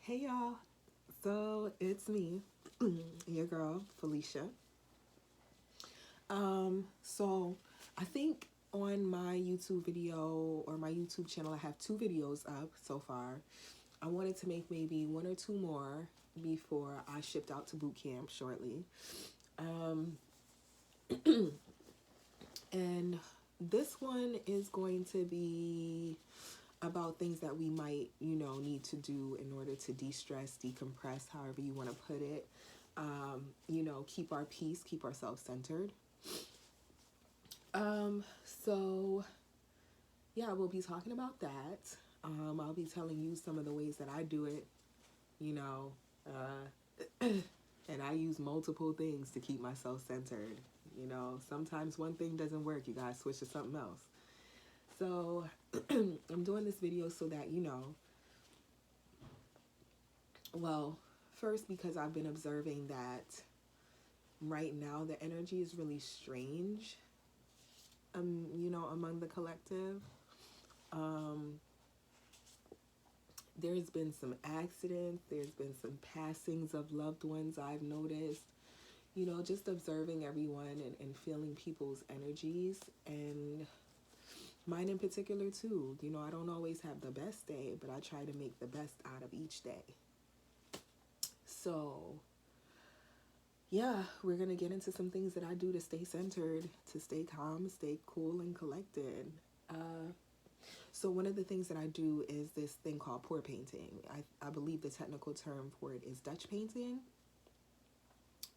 Hey y'all. So it's me, your girl, Felicia. So I think on my YouTube video or my YouTube channel, I have two videos up so far. I wanted to make maybe one or two more before I shipped out to boot camp shortly. Um, and this one is going to be about things that we might, need to do in order to de-stress, decompress, however you want to put it. Keep our peace, keep ourselves centered. So yeah, we'll be talking about that. I'll be telling you some of the ways that I do it, you know, and I use multiple things to keep myself centered. Sometimes one thing doesn't work, you gotta switch to something else. So I'm doing this video so that, well, first because I've been observing that right now the energy is really strange, among the collective. Um, there's been some accidents, there's been some passings of loved ones I've noticed, just observing everyone and feeling people's energies and mine in particular too. I don't always have the best day, but I try to make the best out of each day. So yeah, we're gonna get into some things that I do to stay centered, to stay calm, stay cool and collected. So one of the things that I do is this thing called pour painting. I believe the technical term for it is Dutch painting.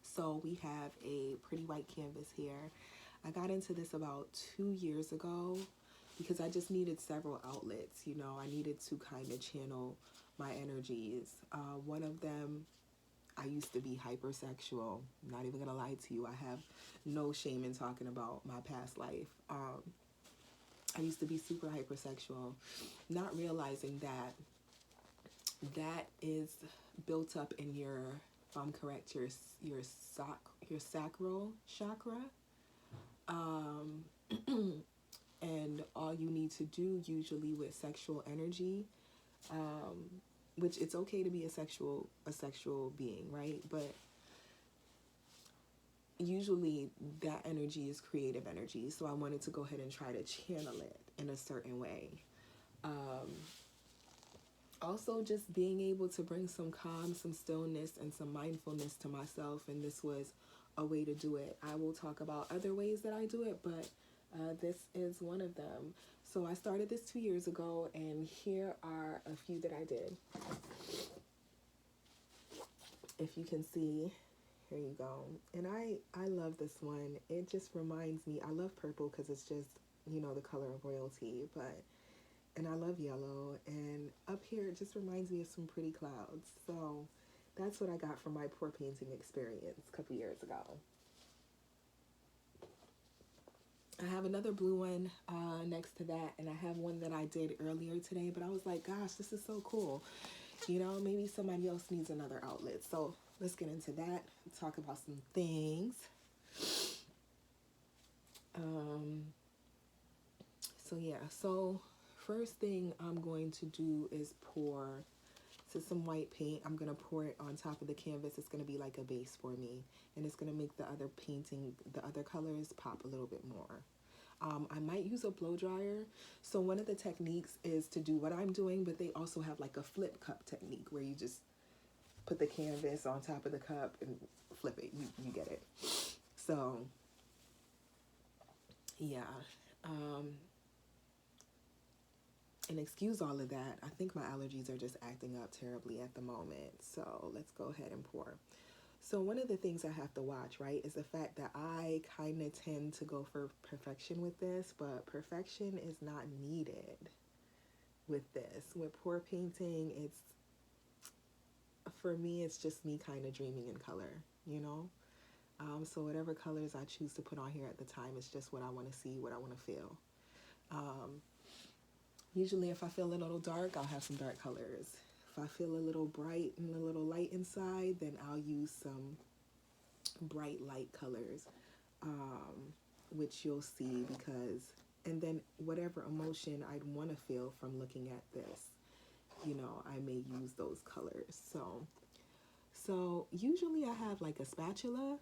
So we have a pretty white canvas here. I got into this about 2 years ago because I just needed several outlets. I needed to kind of channel my energies. One of them, I used to be hypersexual. I'm not even gonna lie to you. I have no shame in talking about my past life. I used to be super hypersexual, not realizing that that is built up in your, if I'm correct, your sacral chakra. Um, and all you need to do usually with sexual energy, which it's okay to be a sexual being, right? But usually that energy is creative energy. So I wanted to go ahead and try to channel it in a certain way. Um, Also, just being able to bring some calm, some stillness, and some mindfulness to myself, and this was a way to do it. I will talk about other ways that I do it, but this is one of them. So I started this 2 years ago, and here are a few that I did. If you can see, here you go. And I love this one. It just reminds me, I love purple because it's just, the color of royalty, but and I love yellow, and up here it just reminds me of some pretty clouds. So that's what I got from my pour painting experience a couple years ago. I have another blue one next to that, and I have one that I did earlier today, but I was like, gosh, this is so cool. Maybe somebody else needs another outlet. So let's get into that, talk about some things. So yeah, so first thing I'm going to do is pour some white paint. I'm going to pour it on top of the canvas. It's going to be like a base for me, and it's going to make the other colors pop a little bit more. I might use a blow dryer. So one of the techniques is to do what I'm doing, but they also have like a flip cup technique where you just put the canvas on top of the cup and flip it. You get it. So yeah. And excuse all of that. I think my allergies are just acting up terribly at the moment. So let's go ahead and pour. So one of the things I have to watch, right, is the fact that I kind of tend to go for perfection with this, but perfection is not needed with this. With pour painting, for me, it's just me kind of dreaming in color. So whatever colors I choose to put on here at the time, it's just what I want to see, what I want to feel. Usually if I feel a little dark, I'll have some dark colors. If I feel a little bright and a little light inside, then I'll use some bright light colors, which you'll see and then whatever emotion I'd want to feel from looking at this I may use those colors. So usually I have like a spatula.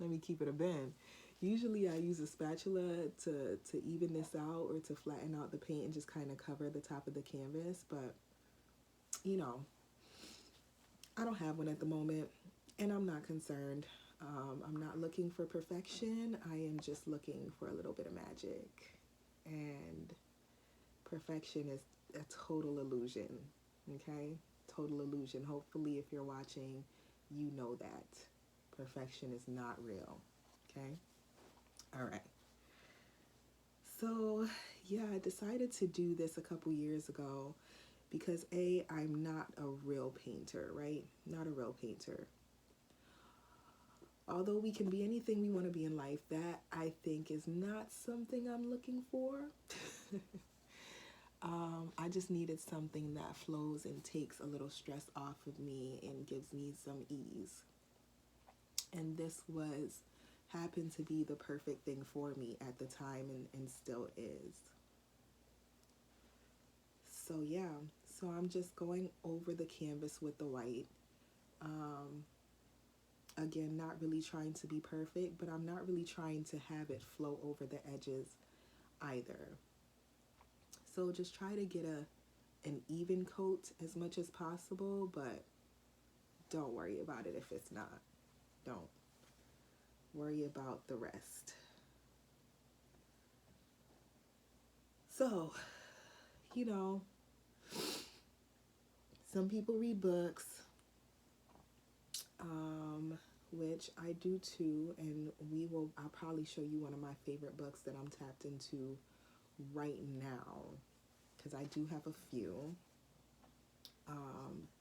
Let me keep it a bend. Usually I use a spatula to even this out or to flatten out the paint and just kind of cover the top of the canvas. But, you know, I don't have one at the moment and I'm not concerned. I'm not looking for perfection. I am just looking for a little bit of magic. And perfection is a total illusion, okay? Total illusion. Hopefully, if you're watching, you know that perfection is not real, okay? All right. So, yeah, I decided to do this a couple years ago because I'm not a real painter, right? Not a real painter. Although we can be anything we want to be in life, that I think is not something I'm looking for. I just needed something that flows and takes a little stress off of me and gives me some ease. And this happened to be the perfect thing for me at the time and still is. So yeah, so I'm just going over the canvas with the white. Again, not really trying to be perfect, but I'm not really trying to have it flow over the edges either. So just try to get an even coat as much as possible, but don't worry about it if it's not. Don't worry about the rest. So, some people read books, which I do too, and I'll probably show you one of my favorite books that I'm tapped into right now, because I do have a few,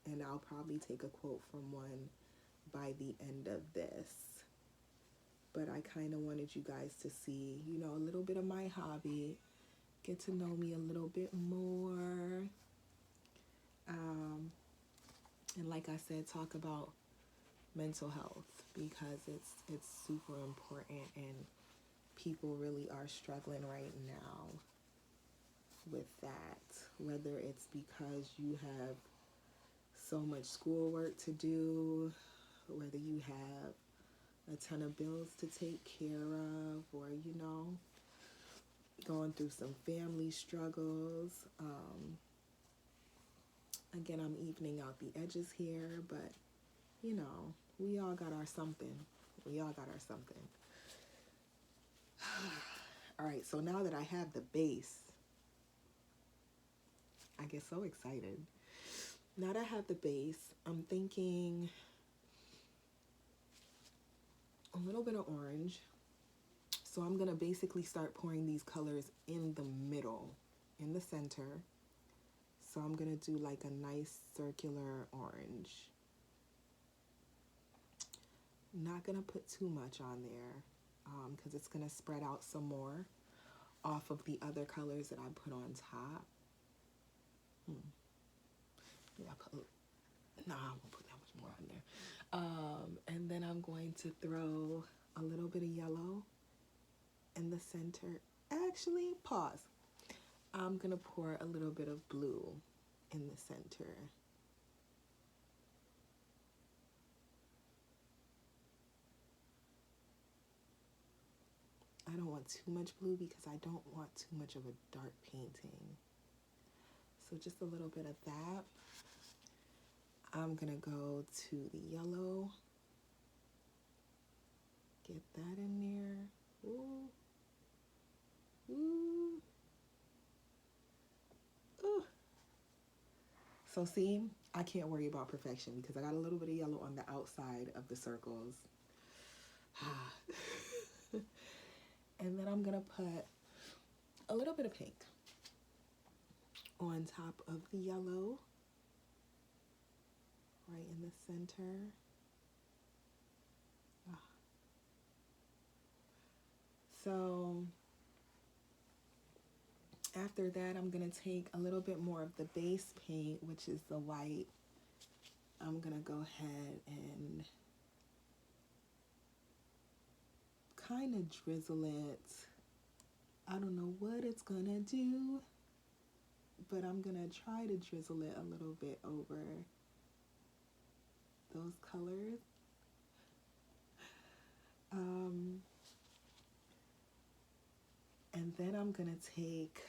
and I'll probably take a quote from one by the end of this. But I kind of wanted you guys to see, a little bit of my hobby, get to know me a little bit more, and like I said, talk about mental health, because it's super important and people really are struggling right now with that, whether it's because you have so much schoolwork to do, whether you have a ton of bills to take care of, or going through some family struggles. Again, I'm evening out the edges here, but we all got our something. We all got our something. All right, so now that I have the base, I get so excited. Now that I have the base, I'm thinking a little bit of orange. So I'm going to basically start pouring these colors in the middle, in the center. So I'm going to do like a nice circular orange. Not going to put too much on there because it's going to spread out some more off of the other colors that I put on top. Yeah, I won't put that much more on there. And then I'm going to throw a little bit of yellow in the center. Actually, pause. I'm going to pour a little bit of blue in the center. I don't want too much blue because I don't want too much of a dark painting. So just a little bit of that. I'm going to go to the yellow. Get that in there. Ooh. Ooh. Ooh. So see, I can't worry about perfection because I got a little bit of yellow on the outside of the circles. And then I'm going to put a little bit of pink on top of the yellow, right in the center. So after that, I'm going to take a little bit more of the base paint, which is the white. I'm going to go ahead and kind of drizzle it. I don't know what it's going to do, but I'm gonna try to drizzle it a little bit over those colors. Um, and then I'm gonna take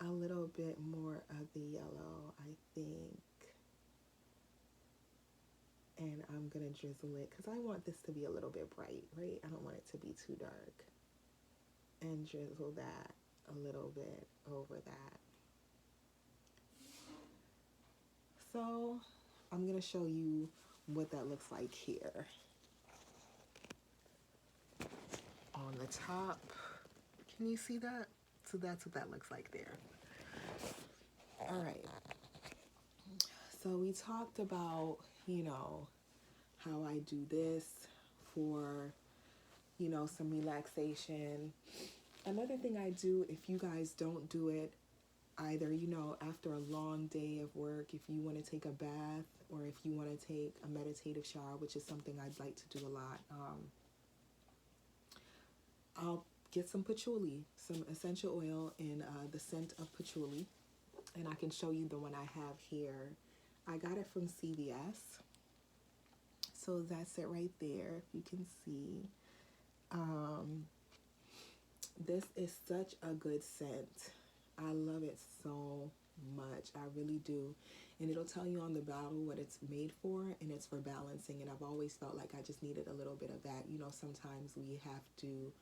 a little bit more of the yellow, I think, and I'm gonna drizzle it because I want this to be a little bit bright, right? I don't want it to be too dark. And drizzle that a little bit over that. So I'm gonna show you what that looks like here. On the top, can you see that? So that's what that looks like there. All right. So we talked about, how I do this for, some relaxation. Another thing I do, if you guys don't do it, either, after a long day of work, if you want to take a bath or if you want to take a meditative shower, which is something I'd like to do a lot, I'll get some patchouli, some essential oil in the scent of patchouli, and I can show you the one I have here. I got it from CVS, so that's it right there, if you can see. This is such a good scent. I love it so much. I really do. And it'll tell you on the bottle what it's made for, and it's for balancing. And I've always felt like I just needed a little bit of that. Sometimes we have to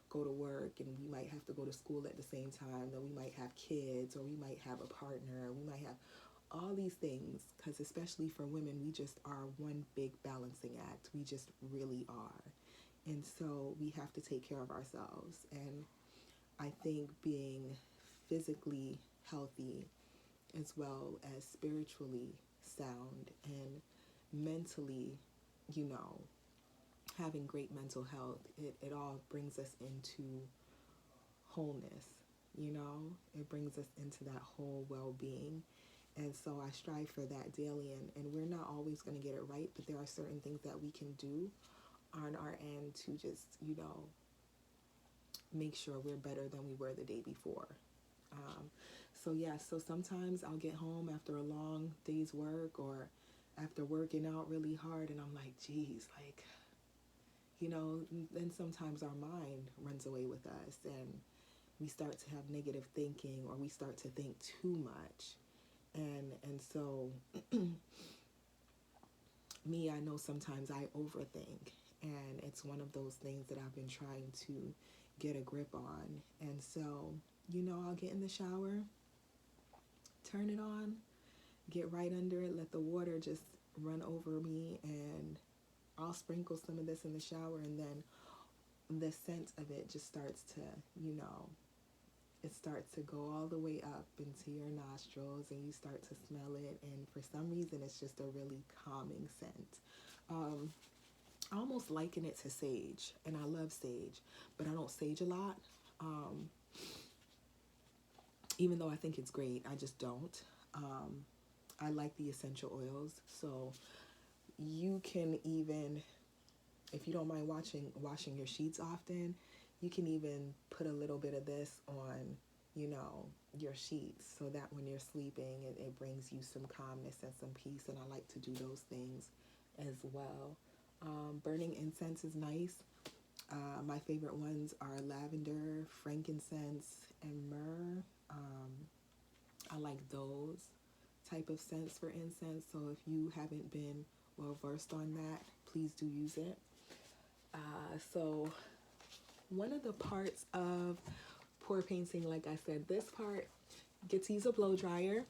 go to work and we might have to go to school at the same time. Then we might have kids, or we might have a partner. We might have all these things, because especially for women, we just are one big balancing act. We just really are. And so we have to take care of ourselves. And I think being physically healthy as well as spiritually sound and mentally, having great mental health, it all brings us into wholeness, it brings us into that whole well-being. And so I strive for that daily, and we're not always going to get it right, but there are certain things that we can do on our end to just, make sure we're better than we were the day before. So sometimes I'll get home after a long day's work, or after working out really hard, and I'm like, geez, then sometimes our mind runs away with us, and we start to have negative thinking, or we start to think too much. And so me, I know sometimes I overthink, and it's one of those things that I've been trying to get a grip on. And so, I'll get in the shower, turn it on, get right under it, let the water just run over me, and I'll sprinkle some of this in the shower, and then the scent of it just starts to, it starts to go all the way up into your nostrils, and you start to smell it, and for some reason it's just a really calming scent. I almost liken it to sage, and I love sage, but I don't sage a lot. Even though I think it's great, I just don't. I like the essential oils, so you can even, if you don't mind washing your sheets often, you can even put a little bit of this on, your sheets, so that when you're sleeping, it brings you some calmness and some peace, and I like to do those things as well. Burning incense is nice. My favorite ones are lavender, frankincense, and myrrh. I like those type of scents for incense, so if you haven't been well versed on that, please do use it. So one of the parts of pour painting, like I said, this part get to use a blow dryer.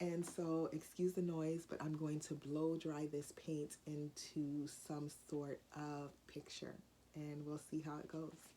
And so, excuse the noise, but I'm going to blow dry this paint into some sort of picture, and we'll see how it goes.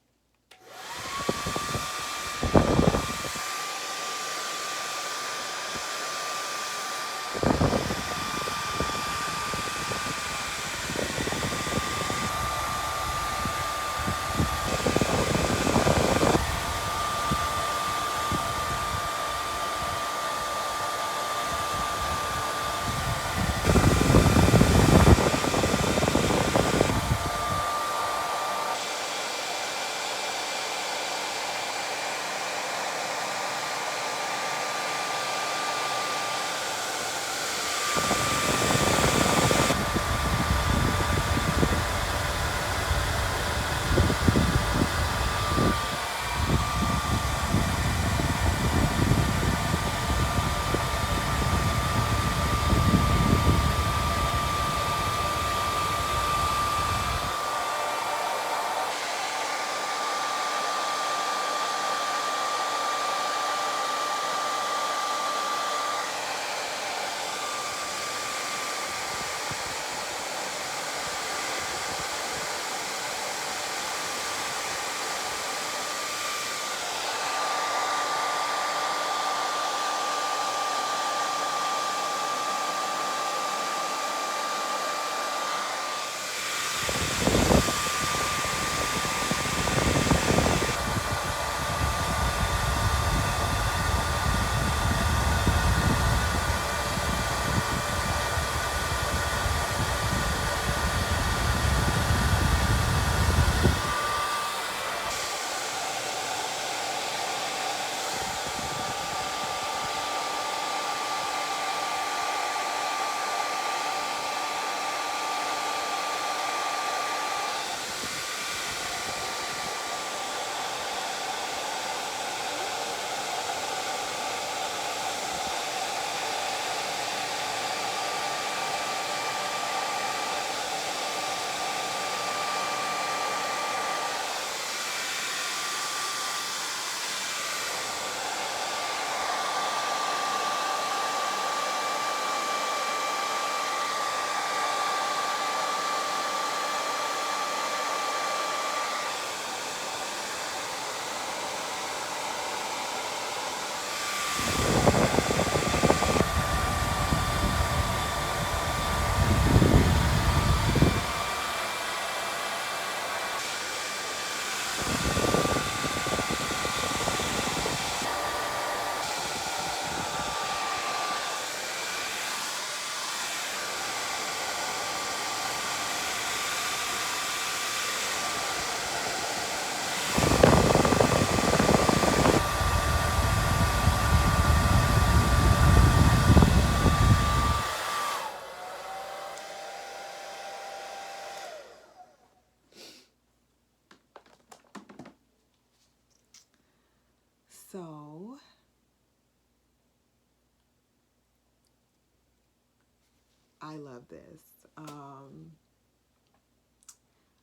I love this.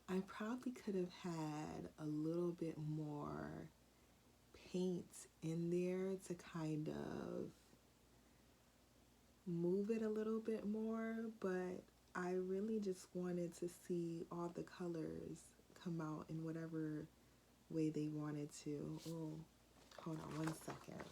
I probably could have had a little bit more paint in there to kind of move it a little bit more, but I really just wanted to see all the colors come out in whatever way they wanted to. Oh, hold on one second.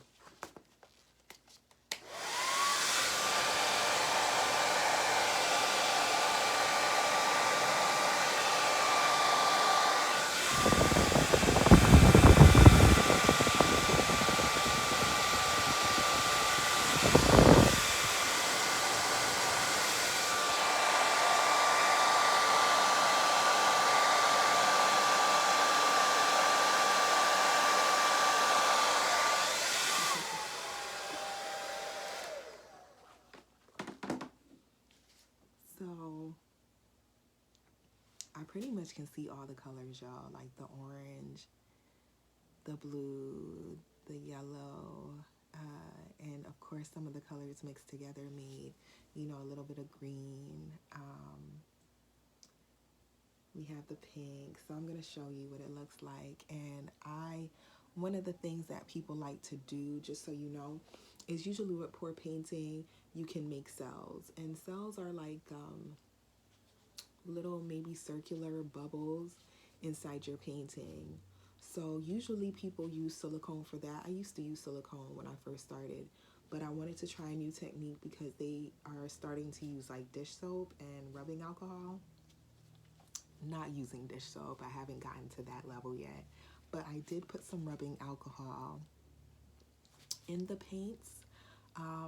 So I pretty much can see all the colors, y'all, like the orange, the blue, the yellow, and of course some of the colors mixed together made, a little bit of green. We have the pink, so I'm going to show you what it looks like. And one of the things that people like to do, just so you know, is usually with pour painting, you can make cells. And cells are like little maybe circular bubbles inside your painting. So usually people use silicone for that. I used to use silicone when I first started, but I wanted to try a new technique because they are starting to use like dish soap and rubbing alcohol. Not using dish soap, I haven't gotten to that level yet, but I did put some rubbing alcohol in the paints.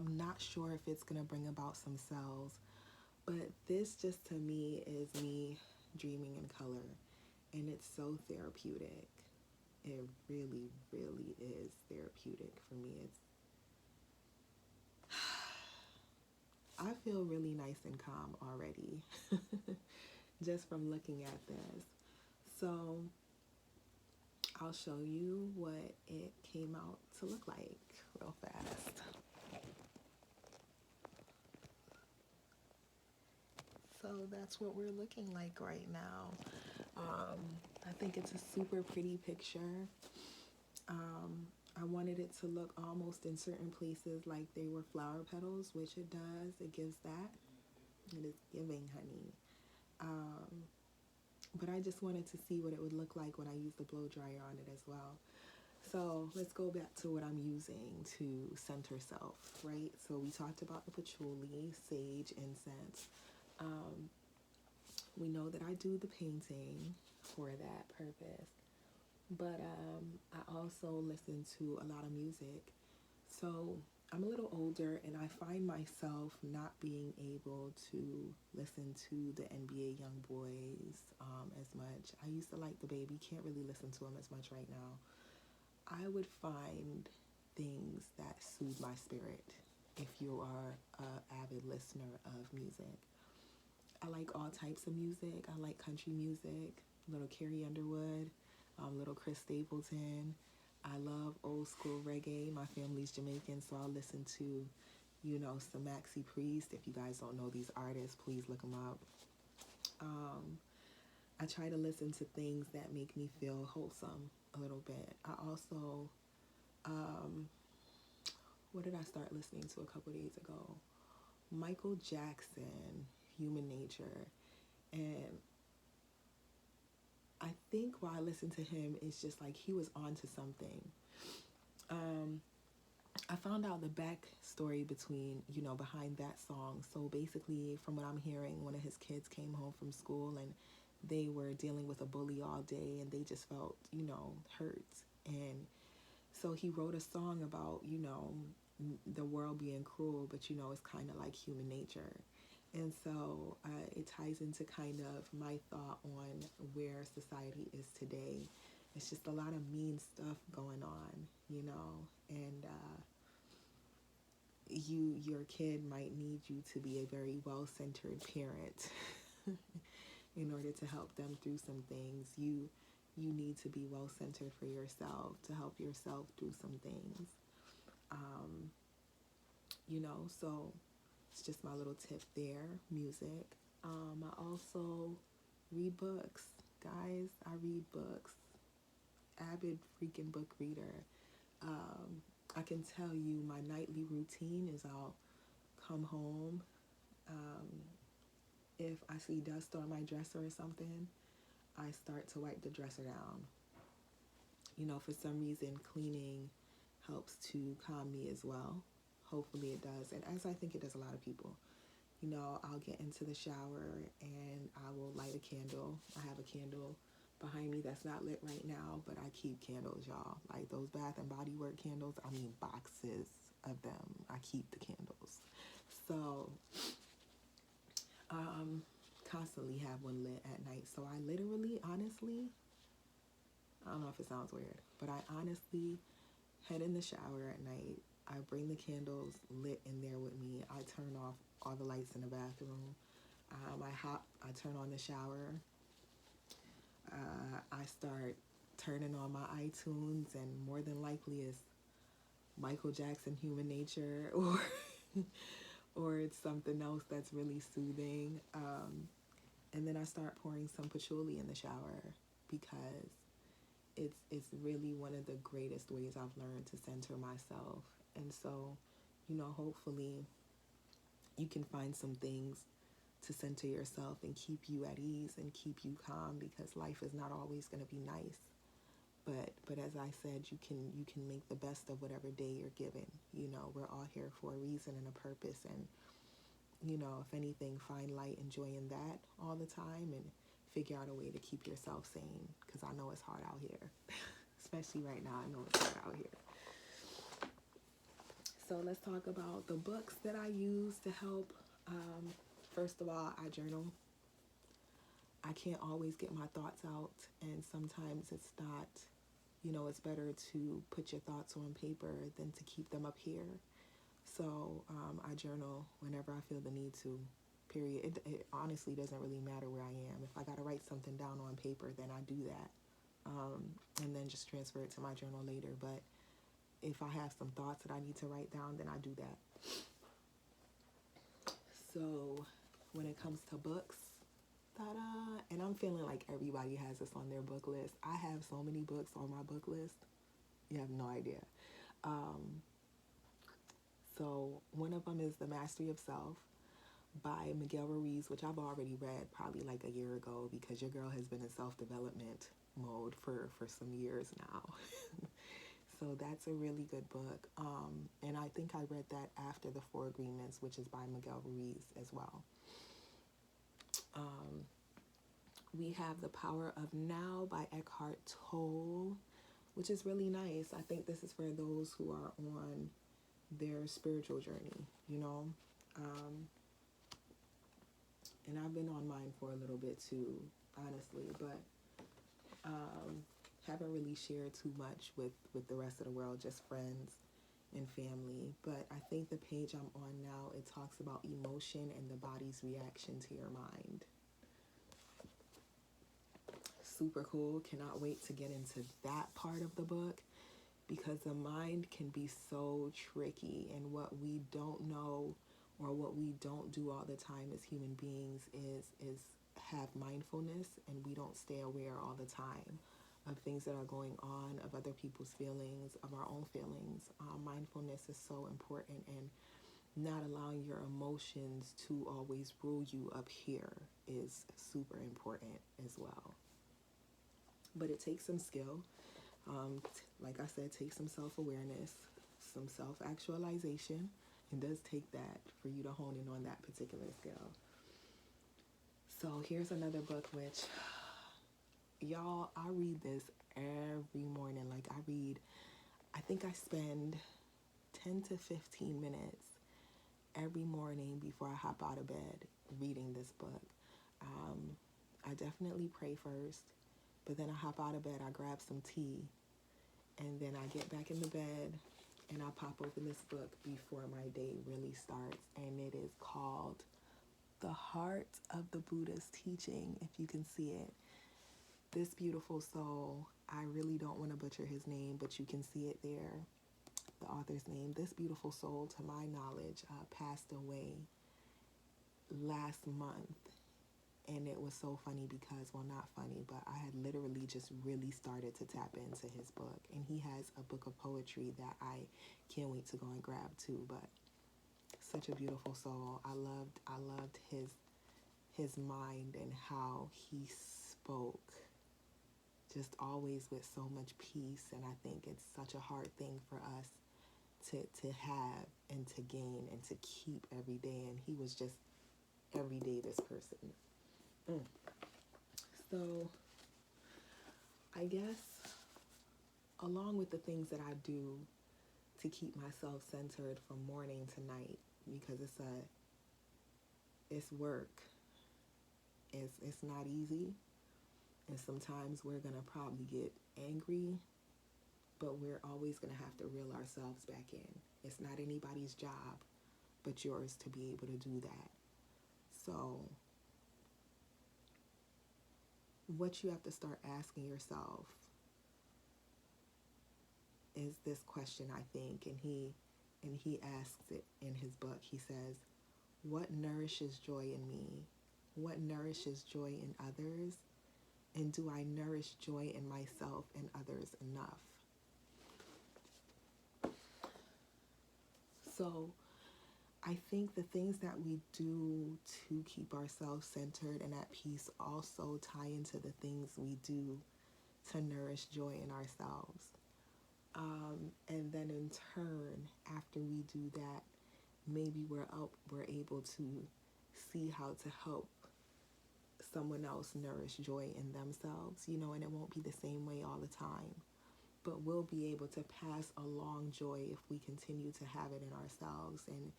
Not sure if it's gonna bring about some cells, but this just to me is me dreaming in color, and it's so therapeutic. It really, really is therapeutic for me. I feel really nice and calm already just from looking at this. So I'll show you what it came out to look like real fast. So that's what we're looking like right now. I think it's a super pretty picture. I wanted it to look almost in certain places like they were flower petals, which it does. It gives that. It is giving honey. But I just wanted to see what it would look like when I use the blow dryer on it as well. So let's go back to what I'm using to scent herself, right? So we talked about the patchouli, sage, incense. We know that I do the painting for that purpose, but I also listen to a lot of music. So I'm a little older, and I find myself not being able to listen to the NBA Youngboys as much. I used to like the Baby, can't really listen to them as much right now. I would find things that soothe my spirit if you are an avid listener of music. I like all types of music. I like country music, little Carrie Underwood, little Chris Stapleton. I love old school reggae. My family's Jamaican, so I'll listen to, some Maxi Priest. If you guys don't know these artists, please look them up. I try to listen to things that make me feel wholesome a little bit. I also, what did I start listening to a couple days ago? Michael Jackson, Human Nature. And I think why I listen to him is just like he was onto something. I found out the backstory behind that song. So basically, from what I'm hearing, one of his kids came home from school and they were dealing with a bully all day and they just felt, hurt. And so he wrote a song about, the world being cruel, but, it's kind of like human nature. And so it ties into kind of my thought on where society is today. It's just a lot of mean stuff going on, and your kid might need you to be a very well-centered parent in order to help them through some things. You need to be well-centered for yourself to help yourself through some things. So It's just my little tip there. Music. I also read books. Guys, I read books. Avid freaking book reader. I can tell you my nightly routine is I'll come home. Um, if I see dust on my dresser or something, I start to wipe the dresser down. You know, for some reason, cleaning helps to calm me as well. Hopefully it does. And as I think it does a lot of people. You know, I'll get into the shower and I will light a candle. I have a candle behind me that's not lit right now, but I keep candles, y'all. Like those Bath and Body Work candles, I mean boxes of them. I keep the candles. So, constantly have one lit at night. So I literally, honestly, I don't know if it sounds weird, but I honestly head in the shower at night. I bring the candles lit in there with me. I turn off all the lights in the bathroom. I turn on the shower. I start turning on my iTunes, and more than likely it's Michael Jackson, Human Nature, or it's something else that's really soothing. And then I start pouring some patchouli in the shower because it's really one of the greatest ways I've learned to center myself. And so, you know, hopefully you can find some things to center yourself and keep you at ease and keep you calm, because life is not always going to be nice. But as I said, you can make the best of whatever day you're given. You know, we're all here for a reason and a purpose, and you know, if anything, find light and joy in that all the time, and figure out a way to keep yourself sane, because I know it's hard out here. Especially right now, I know it's hard out here. So let's talk about the books that I use to help. First of all, I journal. I can't always get my thoughts out, and sometimes it's not, you know, it's better to put your thoughts on paper than to keep them up here. So I journal whenever I feel the need to, period. It honestly doesn't really matter where I am. If I got to write something down on paper, then I do that, and then just transfer it to my journal later. But if I have some thoughts that I need to write down, then I do that. So when it comes to books, ta-da, and I'm feeling like everybody has this on their book list. I have so many books on my book list. You have no idea. So one of them is The Mastery of Self by Miguel Ruiz, which I've already read probably like a year ago, because your girl has been in self-development mode for some years now. So that's a really good book. And I think I read that after The Four Agreements, which is by Miguel Ruiz as well. We have The Power of Now by Eckhart Tolle, which is really nice. I think this is for those who are on their spiritual journey, you know. And I've been on mine for a little bit too, honestly, but haven't really shared too much with the rest of the world, just friends and family. But I think the page I'm on now, it talks about emotion and the body's reaction to your mind. Super cool. Cannot wait to get into that part of the book, because the mind can be so tricky, and what we don't know or what we don't do all the time as human beings is have mindfulness, and we don't stay aware all the time of things that are going on, of other people's feelings, of our own feelings. Mindfulness is so important, and not allowing your emotions to always rule you up here is super important as well. But it takes some skill. Like I said, take some self-awareness, some self-actualization. It does take that for you to hone in on that particular skill. So here's another book, which, y'all, I read this every morning. Like I think I spend 10 to 15 minutes every morning before I hop out of bed reading this book. I definitely pray first, but then I hop out of bed, I grab some tea, and then I get back in the bed and I pop open this book before my day really starts. And it is called The Heart of the Buddha's Teaching, if you can see it. This beautiful soul, I really don't want to butcher his name, but you can see it there, the author's name. This beautiful soul, to my knowledge, passed away last month, and it was so funny because, well, not funny, but I had literally just really started to tap into his book, and he has a book of poetry that I can't wait to go and grab too. But such a beautiful soul. I loved his mind and how he spoke, just always with so much peace. And I think it's such a hard thing for us to have and to gain and to keep every day. And he was just every day this person. So I guess along with the things that I do to keep myself centered from morning to night, because it's work. It's not easy, and sometimes we're gonna probably get angry, but we're always gonna have to reel ourselves back in. It's not anybody's job but yours to be able to do that. So what you have to start asking yourself is this question, I think, and he asks it in his book. He says, what nourishes joy in me? What nourishes joy in others? And do I nourish joy in myself and others enough? So I think the things that we do to keep ourselves centered and at peace also tie into the things we do to nourish joy in ourselves. And then in turn, after we do that, maybe we're able to see how to help someone else nourish joy in themselves, and it won't be the same way all the time. But we'll be able to pass along joy if we continue to have it in ourselves. And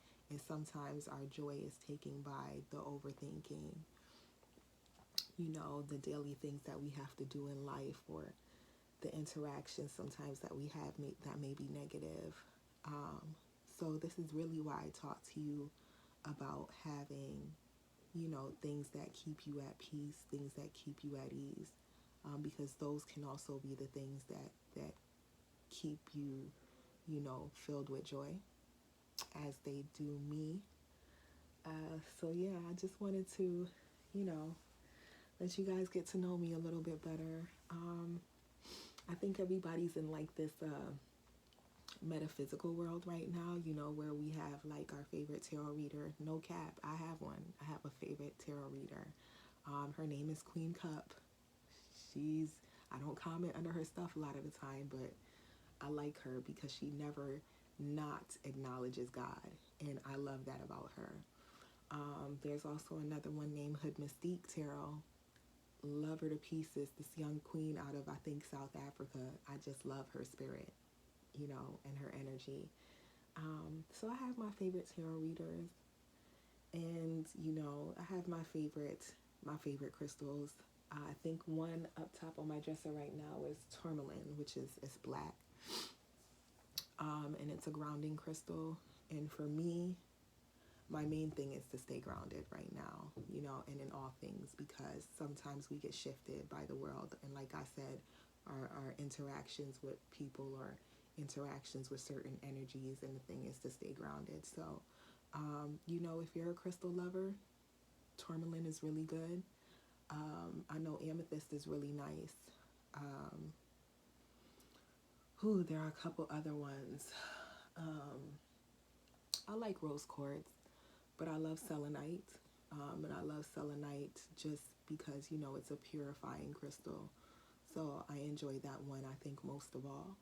sometimes our joy is taken by the overthinking, the daily things that we have to do in life, or the interactions sometimes that we have that may be negative. So this is really why I talk to you about having, things that keep you at peace, things that keep you at ease, because those can also be the things that keep you, filled with joy, as they do me. So yeah, I just wanted to, let you guys get to know me a little bit better. I think everybody's in like this metaphysical world right now, where we have like our favorite tarot reader. No cap, I have one. I have a favorite tarot reader. Her name is Queen Cup. I don't comment under her stuff a lot of the time, but I like her because she never not acknowledges God, and I love that about her. There's also another one named Hood Mystique Tarot. Love her to pieces. This young queen out of, I think, South Africa. I just love her spirit, and her energy. So I have my favorite tarot readers, and I have my favorite crystals. I think one up top on my dresser right now is tourmaline, which is black, and it's a grounding crystal. And for me, my main thing is to stay grounded right now, and in all things, because sometimes we get shifted by the world. And like I said, our interactions with people or interactions with certain energies, and the thing is to stay grounded. So, if you're a crystal lover, tourmaline is really good. I know amethyst is really nice. There are a couple other ones. I like rose quartz, but I love selenite. And I love selenite just because, it's a purifying crystal. So I enjoy that one, I think, most of all.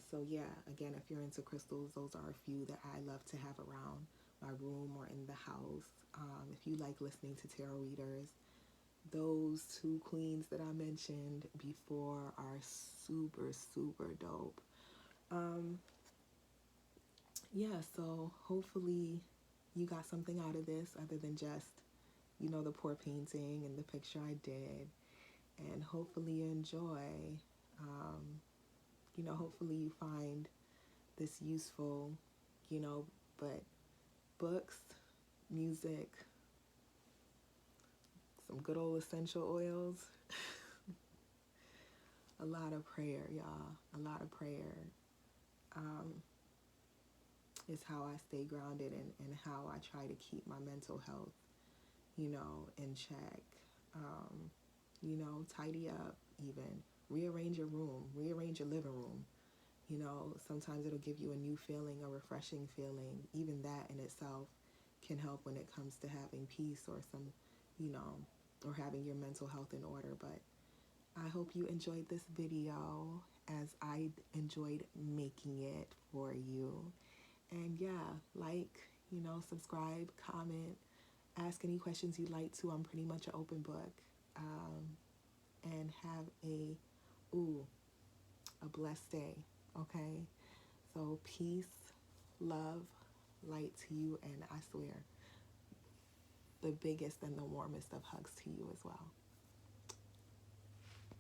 So yeah, again, if you're into crystals, those are a few that I love to have around my room or in the house. If you like listening to tarot readers, those two queens that I mentioned before are super, super dope. Yeah, so hopefully you got something out of this other than just, the poor painting and the picture I did. And hopefully you enjoy. Hopefully you find this useful, but books, music, some good old essential oils, a lot of prayer, y'all, a lot of prayer. is how I stay grounded, and how I try to keep my mental health, in check. Um, Tidy up, even rearrange your room, rearrange your living room. Sometimes it'll give you a new feeling, a refreshing feeling. Even that in itself can help when it comes to having peace, or you know, or having your mental health in order. But I hope you enjoyed this video as I enjoyed making it for you. And yeah, subscribe, comment, ask any questions you'd like to. I'm pretty much an open book. And have a blessed day. Okay? So peace, love, light to you, and I swear the biggest and the warmest of hugs to you as well.